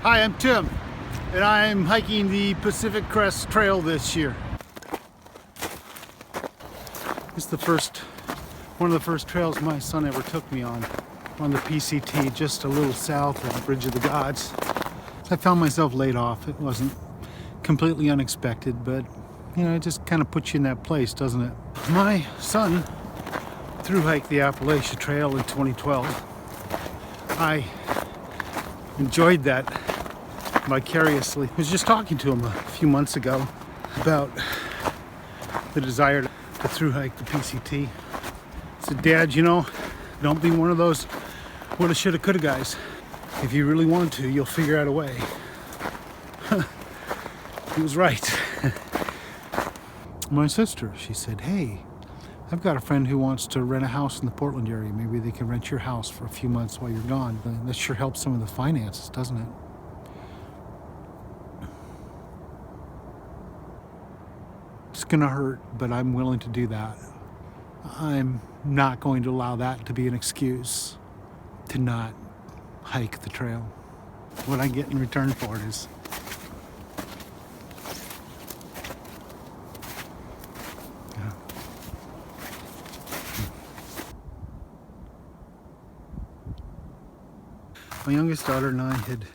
Hi, I'm Tim, and I'm hiking the Pacific Crest Trail this year. It's one of the first trails my son ever took me on the PCT, just a little south of the Bridge of the Gods. I found myself laid off. It wasn't completely unexpected, but you know, it just kind of puts you in that place, doesn't it? My son thru-hiked the Appalachia Trail in 2012. I enjoyed that vicariously. I was just talking to him a few months ago about the desire to thru-hike the PCT. I said, Dad, you know, don't be one of those woulda, shoulda, coulda guys. If you really want to, you'll figure out a way. He was right. My sister, she said, hey, I've got a friend who wants to rent a house in the Portland area. Maybe they can rent your house for a few months while you're gone. That sure helps some of the finances, doesn't it? It's gonna hurt, but I'm willing to do that. I'm not going to allow that to be an excuse to not hike the trail. What I get in return for it is my youngest daughter and I had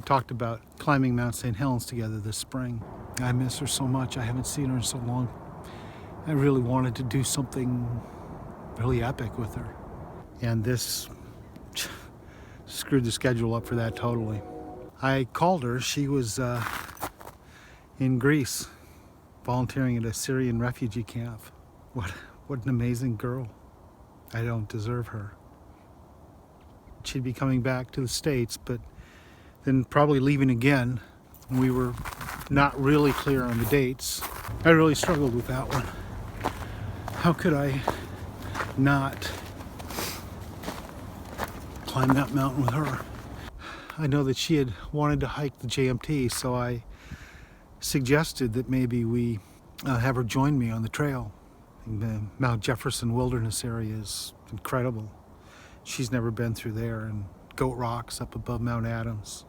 talked about climbing Mount St. Helens together this spring. I miss her so much. I haven't seen her in so long. I really wanted to do something really epic with her. And this screwed the schedule up for that totally. I called her. She was in Greece, volunteering at a Syrian refugee camp. What an amazing girl. I don't deserve her. She'd be coming back to the States, but then probably leaving again. We were not really clear on the dates. I really struggled with that one. How could I not climb that mountain with her? I know that she had wanted to hike the JMT, so I suggested that maybe we have her join me on the trail. The Mount Jefferson Wilderness area is incredible. She's never been through there, and Goat Rocks up above Mount Adams.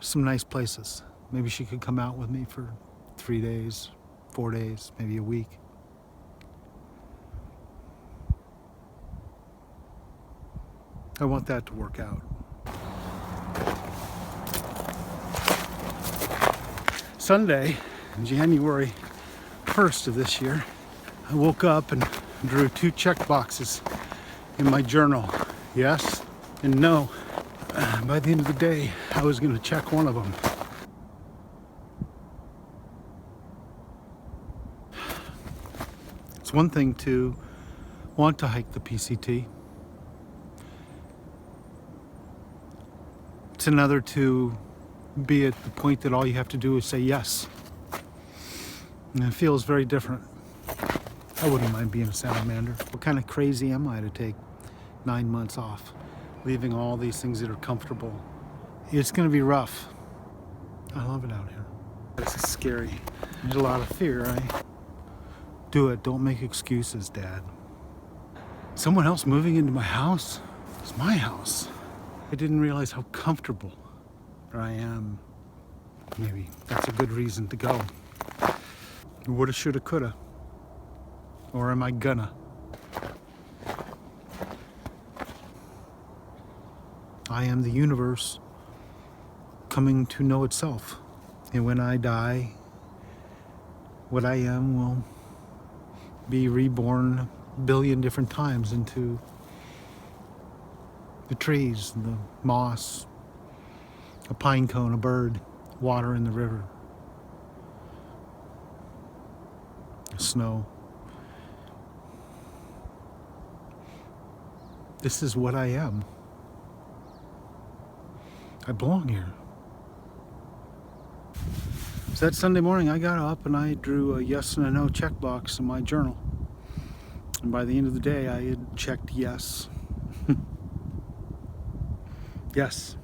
Some nice places. Maybe she could come out with me for 3 days, 4 days, maybe a week. I want that to work out. Sunday, January 1st of this year, I woke up and drew 2 check boxes in my journal. Yes and no. By the end of the day, I was going to check one of them. It's one thing to want to hike the PCT. It's another to be at the point that all you have to do is say yes. And it feels very different. I wouldn't mind being a salamander. What kind of crazy am I to take 9 months off, leaving all these things that are comfortable? It's gonna be rough. I love it out here. This is scary. There's a lot of fear. Do it. Don't make excuses, Dad. Someone else moving into my house? It's my house. I didn't realize how comfortable I am. Maybe that's a good reason to go. Woulda, shoulda, coulda. Or am I gonna? I am the universe coming to know itself. And when I die, what I am will be reborn a billion different times into the trees, the moss, a pine cone, a bird, water in the river, snow. This is what I am. I belong here. So that Sunday morning I got up and I drew a yes and a no checkbox in my journal. And by the end of the day I had checked yes. Yes.